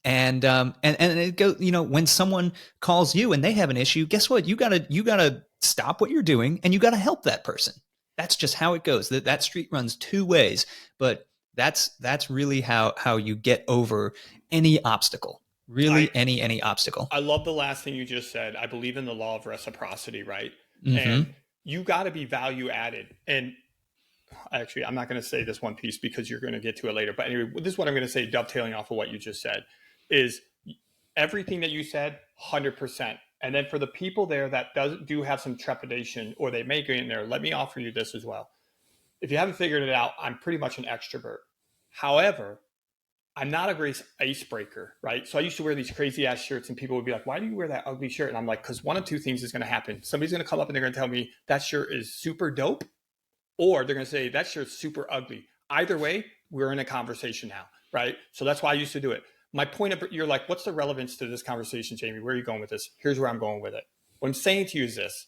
And it goes, when someone calls you and they have an issue, guess what? You gotta stop what you're doing and you gotta help that person. That's just how it goes. That street runs two ways, but that's really how you get over any obstacle. Really, any obstacle. I love the last thing you just said. I believe in the law of reciprocity, right? Mm-hmm. And you got to be value added. And actually, I'm not going to say this one piece because you're going to get to it later. But anyway, this is what I'm going to say, dovetailing off of what you just said, is everything that you said, 100%. And then for the people there that do have some trepidation, or they may get in there, let me offer you this as well. If you haven't figured it out, I'm pretty much an extrovert. However, I'm not a great icebreaker, right? So I used to wear these crazy ass shirts, and people would be like, why do you wear that ugly shirt? And I'm like, because one of two things is going to happen. Somebody's going to come up and they're going to tell me that shirt is super dope, or they're going to say that shirt's super ugly. Either way, we're in a conversation now, right? So that's why I used to do it. My point of, you're like, what's the relevance to this conversation, Jamie? Where are you going with this? Here's where I'm going with it. What I'm saying to you is this.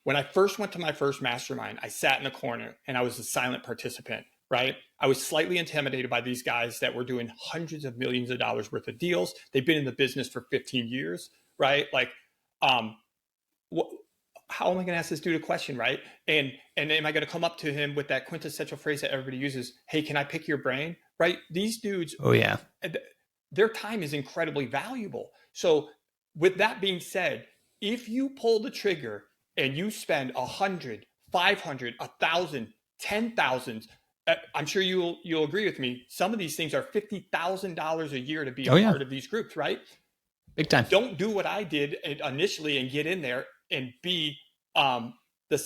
When I first went to my first mastermind, I sat in the corner and I was a silent participant, right? I was slightly intimidated by these guys that were doing hundreds of millions of dollars worth of deals. They've been in the business for 15 years, right? Like, how am I going to ask this dude a question, right? And am I going to come up to him with that quintessential phrase that everybody uses? Hey, can I pick your brain? Right? These dudes, oh yeah, their time is incredibly valuable. So with that being said, if you pull the trigger and you spend 100, 500, 1,000, $10,000. I'm sure you'll agree with me. Some of these things are $50,000 a year to be a part of these groups, right? Big time. Don't do what I did initially and get in there and be the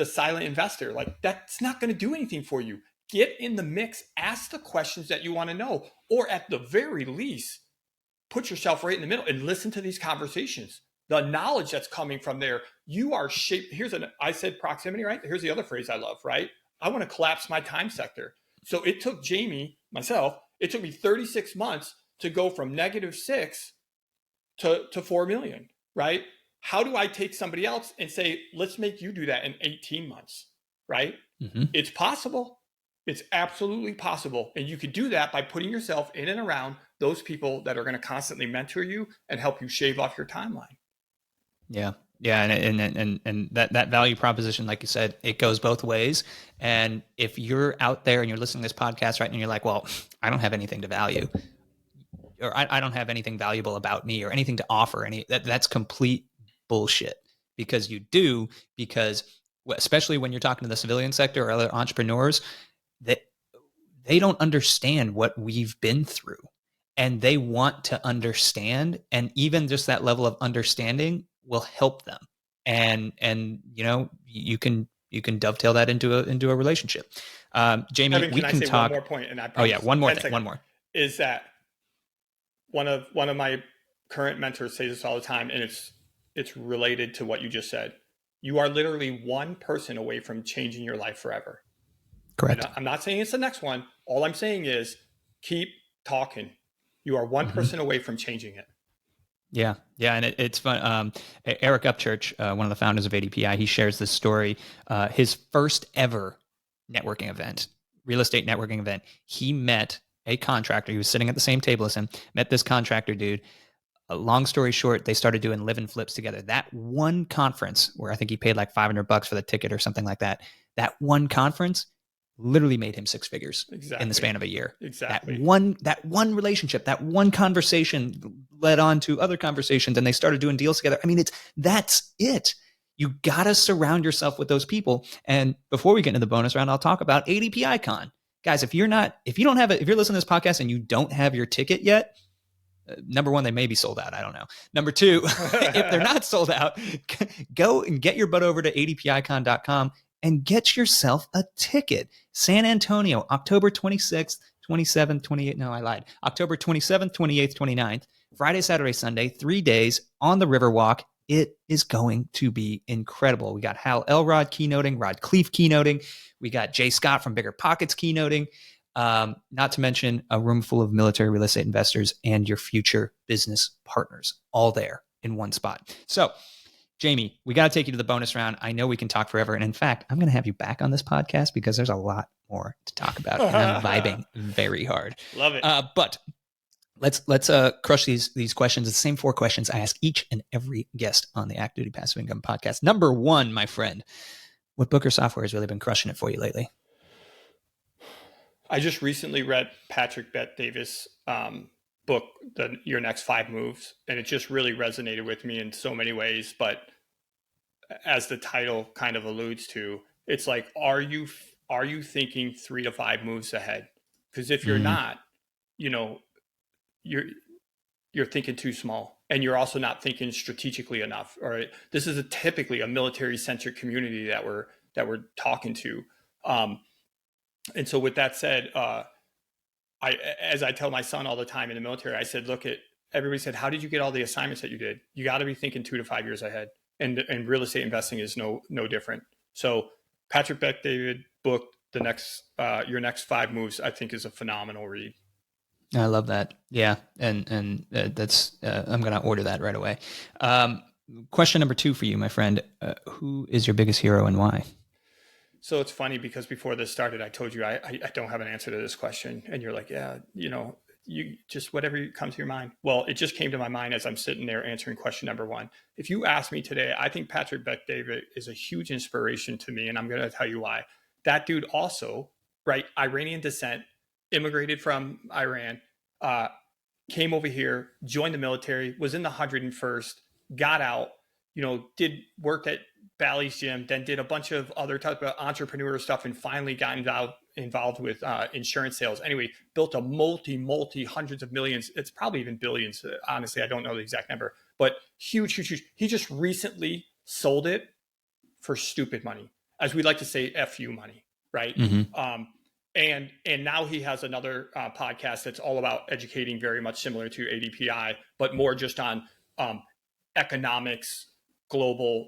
silent investor. Like, that's not going to do anything for you. Get in the mix, ask the questions that you want to know, or at the very least, put yourself right in the middle and listen to these conversations. The knowledge that's coming from there, you are shaped. I said proximity, right? Here's the other phrase I love, right? I want to collapse my time sector. So it took it took me 36 months to go from -6 to 4 million, right? How do I take somebody else and say, let's make you do that in 18 months, right? Mm-hmm. It's possible. It's absolutely possible. And you could do that by putting yourself in and around those people that are going to constantly mentor you and help you shave off your timeline. Yeah. Yeah. And that value proposition, like you said, it goes both ways. And if you're out there and you're listening to this podcast, right, and you're like, well, I don't have anything to value, or I don't have anything valuable about me or anything to offer, that's complete bullshit. Because you do, because especially when you're talking to the civilian sector or other entrepreneurs, that they don't understand what we've been through, and they want to understand. And even just that level of understanding will help them. And you can dovetail that into a relationship. Jamie, Evan, we can talk. One more point, and I promise. Oh yeah, one more is that one of my current mentors says this all the time, and it's related to what you just said. You are literally one person away from changing your life forever. Correct. And I'm not saying it's the next one. All I'm saying is keep talking. You are one person away from changing it. Yeah. Yeah. And it's fun. Eric Upchurch, one of the founders of ADPI, he shares this story. His first ever networking event, real estate networking event, he met a contractor. He was sitting at the same table as him, met this contractor dude. Long story short, they started doing live and flips together. That one conference where I think he paid like $500 for the ticket or something like that. That one conference literally made him six figures in the span of a year. Exactly. That one relationship, that one conversation led on to other conversations, and they started doing deals together. I mean, that's it. You got to surround yourself with those people. And before we get into the bonus round, I'll talk about ADPI Con. Guys, if you're listening to this podcast and you don't have your ticket yet, number one, they may be sold out. I don't know. Number two, if they're not sold out, go and get your butt over to adpicon.com and get yourself a ticket. San Antonio, October 26th, 27th, 28th. No, I lied. October 27th, 28th, 29th, Friday, Saturday, Sunday, 3 days on the Riverwalk. It is going to be incredible. We got Hal Elrod keynoting, Rod Cleef keynoting. We got Jay Scott from Bigger Pockets keynoting. Not to mention a room full of military real estate investors and your future business partners, all there in one spot. So, Jamie, we got to take you to the bonus round. I know we can talk forever. And in fact, I'm going to have you back on this podcast because there's a lot more to talk about. And I'm vibing very hard. Love it. But let's crush these questions. It's the same 4 questions I ask each and every guest on the Act Duty Passive Income podcast. Number 1, my friend, what book or software has really been crushing it for you lately? I just recently read Patrick Bet-Davis' book, Your Next 5 Moves, and it just really resonated with me in so many ways. But as the title kind of alludes to, it's like, are you thinking 3 to 5 moves ahead? Because if you're not, you're thinking too small, and you're also not thinking strategically enough. All right, this is typically a military-centric community that we're talking to. And so with that said, as I tell my son all the time in the military, I said, everybody said, how did you get all the assignments that you did? You got to be thinking 2 to 5 years ahead. And real estate investing is no different. So Patrick Bet-David book, Your Next 5 Moves, I think is a phenomenal read. I love that. Yeah. And that's, I'm going to order that right away. Question number 2 for you, my friend. Who is your biggest hero and why? So it's funny because before this started, I told you I don't have an answer to this question. And you're like, yeah, you just whatever comes to your mind. Well, it just came to my mind as I'm sitting there answering question number 1. If you ask me today, I think Patrick Bet-David is a huge inspiration to me. And I'm going to tell you why. That dude also, right, Iranian descent, immigrated from Iran, came over here, joined the military, was in the 101st, got out, did work at Bally's Gym, then did a bunch of other type of entrepreneur stuff, and finally got involved with insurance sales. Anyway, built a multi hundreds of millions. It's probably even billions. Honestly, I don't know the exact number, but huge. He just recently sold it for stupid money, as we like to say, FU money, right? Mm-hmm. And now he has another podcast that's all about educating, very much similar to ADPI, but more just on economics, global,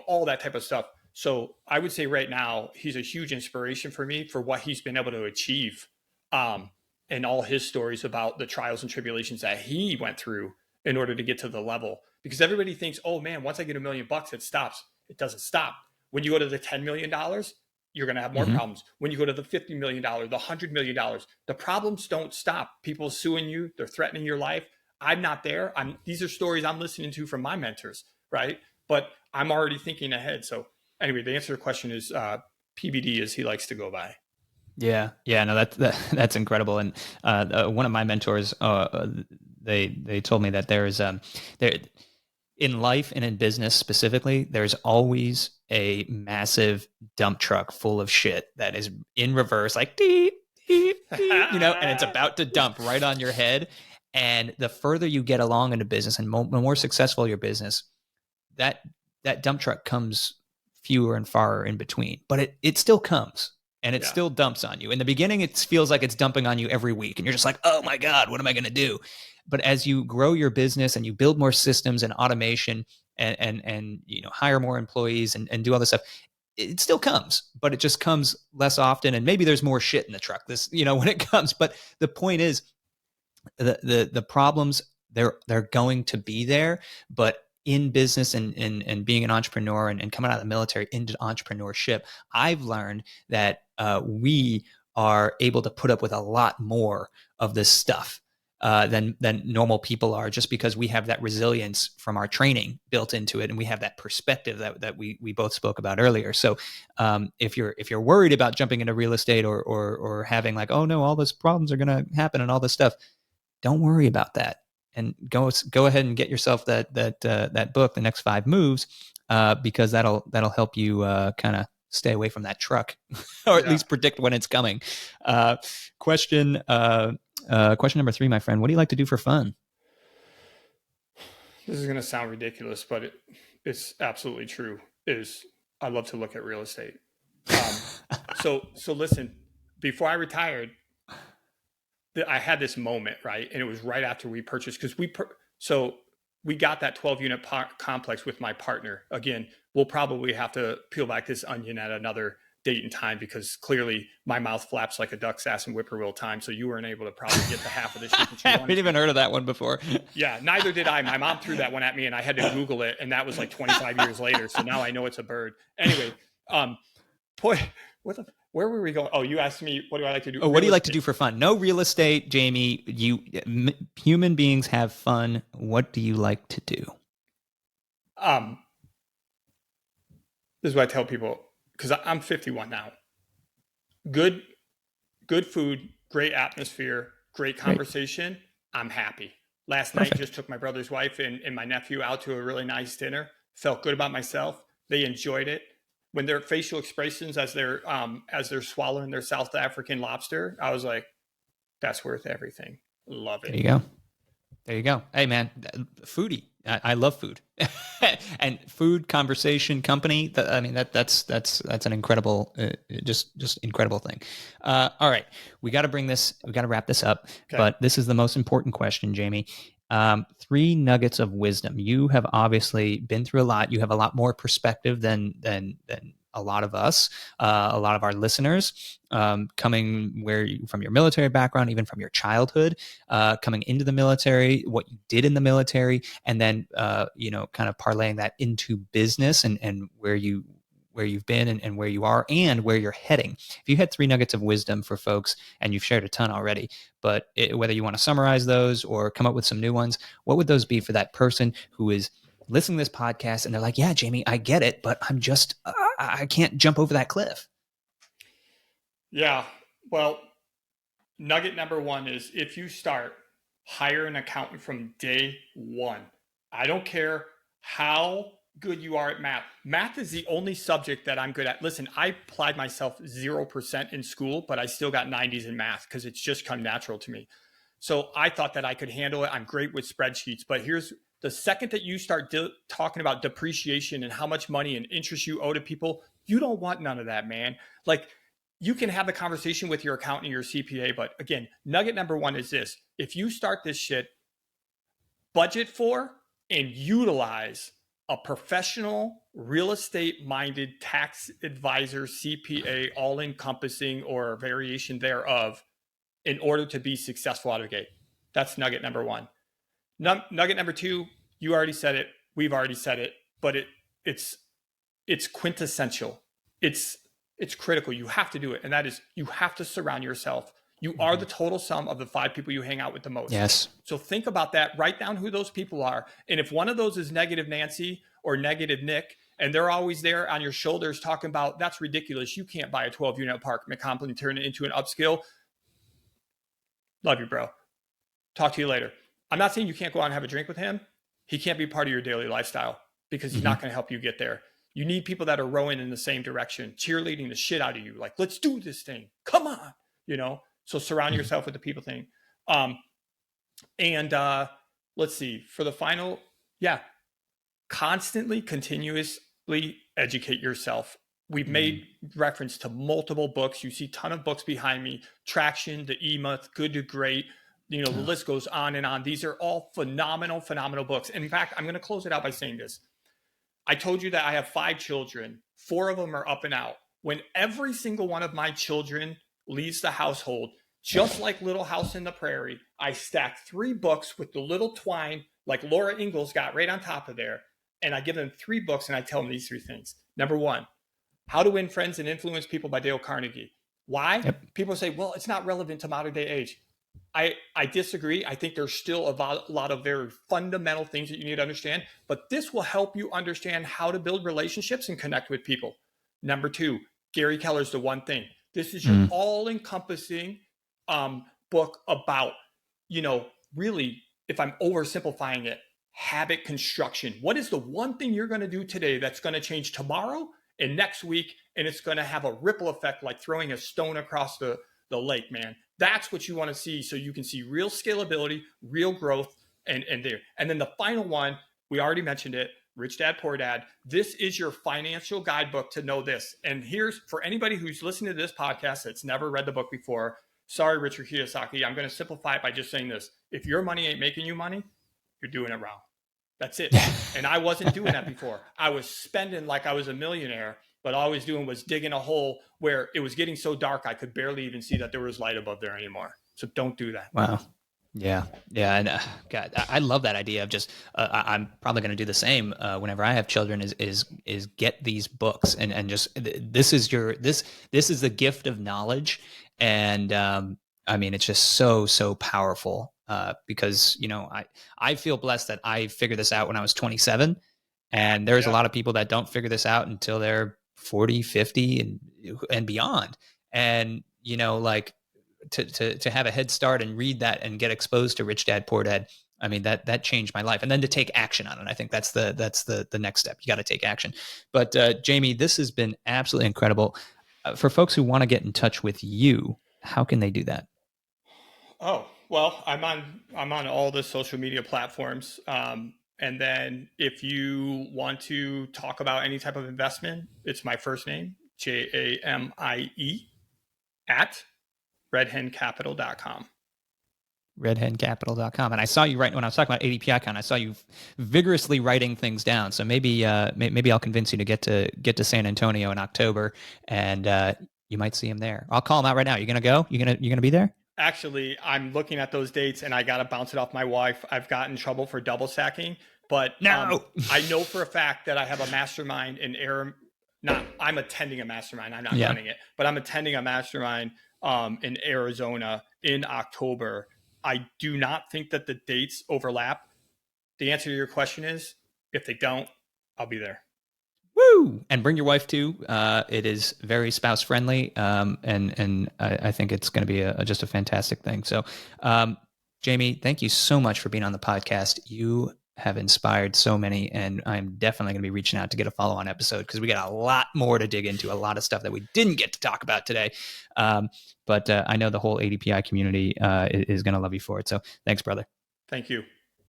all that type of stuff. So I would say right now, he's a huge inspiration for me for what he's been able to achieve, and all his stories about the trials and tribulations that he went through in order to get to the level. Because everybody thinks, oh man, once I get $1 million, it stops. It doesn't stop. When you go to the $10 million, you're going to have more problems. When you go to the $50 million, the $100 million, the problems don't stop. People suing you, they're threatening your life. I'm not there. These are stories I'm listening to from my mentors, right? But I'm already thinking ahead. So anyway, the answer to the question is PBD, as he likes to go by. Yeah. No, that's incredible. And one of my mentors, they told me that there in life and in business specifically, there's always a massive dump truck full of shit that is in reverse, like deep, deep, deep, and it's about to dump right on your head. And the further you get along in a business and the more successful your business, that dump truck comes fewer and far in between, but it still comes. And it still dumps on you. In the beginning, it feels like it's dumping on you every week. And you're just like, oh my God, what am I going to do? But as you grow your business and you build more systems and automation and hire more employees and do all this stuff, it still comes, but it just comes less often. And maybe there's more shit in the truck when it comes. But the point is the problems, they're going to be there, but in business and being an entrepreneur and coming out of the military into entrepreneurship, I've learned that we are able to put up with a lot more of this stuff than normal people are, just because we have that resilience from our training built into it, and we have that perspective that we both spoke about earlier. So if you're worried about jumping into real estate or having like, oh no, all those problems are going to happen and all this stuff, don't worry about that. And go ahead and get yourself that book, The Next 5 Moves, because that'll help you kind of stay away from that truck, or at least predict when it's coming. Question number 3, my friend. What do you like to do for fun? This is going to sound ridiculous, but it's absolutely true. I love to look at real estate. So listen, before I retired, I had this moment, right? And it was right after we purchased, because we got that 12-unit complex with my partner. Again, we'll probably have to peel back this onion at another date and time, because clearly my mouth flaps like a duck's ass in whippoorwill time. So you weren't able to probably get the half of the shit that you wanted. I haven't even heard of that one before. Yeah, neither did I. My mom threw that one at me and I had to Google it. And that was like 25 years later. So now I know it's a bird. Anyway, boy, where were we going? Oh, you asked me, what do I like to do? Oh, what do you like to do for fun? No real estate, Jamie. Human beings have fun. What do you like to do? This is what I tell people, because I'm 51 now. Good food, great atmosphere, great conversation. Right. I'm happy. Last night, just took my brother's wife and my nephew out to a really nice dinner. Felt good about myself. They enjoyed it. When their facial expressions as they're swallowing their South African lobster, I was like, that's worth everything. Love it. There you go. Hey man, foodie. I love food. And food, conversation, company. That's an incredible, just incredible thing. All right, we got to wrap this up. Okay. But this is the most important question, Jamie. 3 nuggets of wisdom. You have obviously been through a lot. You have a lot more perspective than a lot of us, a lot of our listeners, coming from your military background, even from your childhood, coming into the military, what you did in the military, and then kind of parlaying that into business and where you've been and where you are and where you're heading. If you had 3 nuggets of wisdom for folks, and you've shared a ton already, but whether you want to summarize those or come up with some new ones, what would those be for that person who is listening to this podcast and they're like, yeah, Jamie, I get it, but I'm just, I can't jump over that cliff? Yeah. Well, nugget number 1 is, if you start, hire an accountant from day 1. I don't care how good you are at math. Math is the only subject that I'm good at. Listen, I applied myself 0% in school, but I still got 90s in math because it's just come natural to me. So I thought that I could handle it. I'm great with spreadsheets, but here's the second that you start talking about depreciation and how much money and interest you owe to people, you don't want none of that, man. Like, you can have the conversation with your accountant, your CPA, but again, nugget number one is this. If you start this shit, budget for and utilize a professional, real estate minded tax advisor, CPA, all encompassing or a variation thereof in order to be successful out of the gate. That's nugget number one. Nugget number two, you already said it. We've already said it, but it's quintessential. It's critical. You have to do it. And that is, you have to surround yourself. You are the total sum of the 5 people you hang out with the most. Yes. So think about that. Write down who those people are. And if one of those is negative Nancy or negative Nick, and they're always there on your shoulders talking about, that's ridiculous. You can't buy a 12-unit apartment complex and turn it into an upscale. Love you, bro. Talk to you later. I'm not saying you can't go out and have a drink with him. He can't be part of your daily lifestyle because he's not going to help you get there. You need people that are rowing in the same direction, cheerleading the shit out of you. Like, let's do this thing. Come on. So surround yourself with the people thing. Let's see, for the final, constantly, continuously educate yourself. We've made reference to multiple books. You see a ton of books behind me. Traction, the E-Myth, Good to Great. The list goes on and on. These are all phenomenal books. In fact, I'm going to close it out by saying this. I told you that I have 5 children. 4 of them are up and out. When every single one of my children leaves the household, just like Little House in the Prairie, I stack 3 books with the little twine like Laura Ingalls got right on top of there. And I give them 3 books and I tell them these 3 things. Number 1, How to Win Friends and Influence People by Dale Carnegie. Why? Yep. People say, well, it's not relevant to modern day age. I disagree. I think there's still a lot of very fundamental things that you need to understand, but this will help you understand how to build relationships and connect with people. Number 2, Gary Keller's The One Thing. This is your all-encompassing book about, really, if I'm oversimplifying it, habit construction. What is the one thing you're going to do today that's going to change tomorrow and next week, and it's going to have a ripple effect like throwing a stone across the lake, man. That's what you want to see, so you can see real scalability, real growth, and there. And then the final one, we already mentioned it, Rich Dad, Poor Dad. This is your financial guidebook to know this. And here's, for anybody who's listening to this podcast that's never read the book before, sorry, Richard Kiyosaki, I'm going to simplify it by just saying this. If your money ain't making you money, you're doing it wrong. That's it. And I wasn't doing that before. I was spending like I was a millionaire, but all I was doing was digging a hole where it was getting so dark I could barely even see that there was light above there anymore. So don't do that. Wow. Yeah. And God, I love that idea of just, I'm probably going to do the same whenever I have children is get these books and just, this is the gift of knowledge. And I mean, it's just so powerful because, I feel blessed that I figured this out when I was 27, and there's a lot of people that don't figure this out until they're 40, 50 and beyond. And, like to have a head start and read that and get exposed to Rich Dad, Poor Dad. I mean, that changed my life. And then to take action on it. I think that's the next step. You got to take action. But Jamie, this has been absolutely incredible. For folks who want to get in touch with you, how can they do that? Oh, well, I'm on all the social media platforms. And then if you want to talk about any type of investment, it's my first name, Jamie, at redhencapital.com. redhencapital.com. And I saw you when I was talking about ADPI Con, I saw you vigorously writing things down. So maybe I'll convince you to get to San Antonio in October, and you might see him there. I'll call him out right now. You gonna go? You gonna be there? Actually, I'm looking at those dates and I got to bounce it off my wife. I've gotten in trouble for double stacking, but no. I know for a fact that I have a mastermind in I'm attending a mastermind. I'm not running it, but I'm attending a mastermind in Arizona in October. I do not think that the dates overlap. The answer to your question is, if they don't, I'll be there. Woo! And bring your wife too. It is very spouse friendly, and I think it's going to be just a fantastic thing. So, Jamie, thank you so much for being on the podcast. You have inspired so many, and I'm definitely going to be reaching out to get a follow-on episode because we got a lot more to dig into, a lot of stuff that we didn't get to talk about today. But I know the whole ADPI community is going to love you for it. So thanks, brother. Thank you.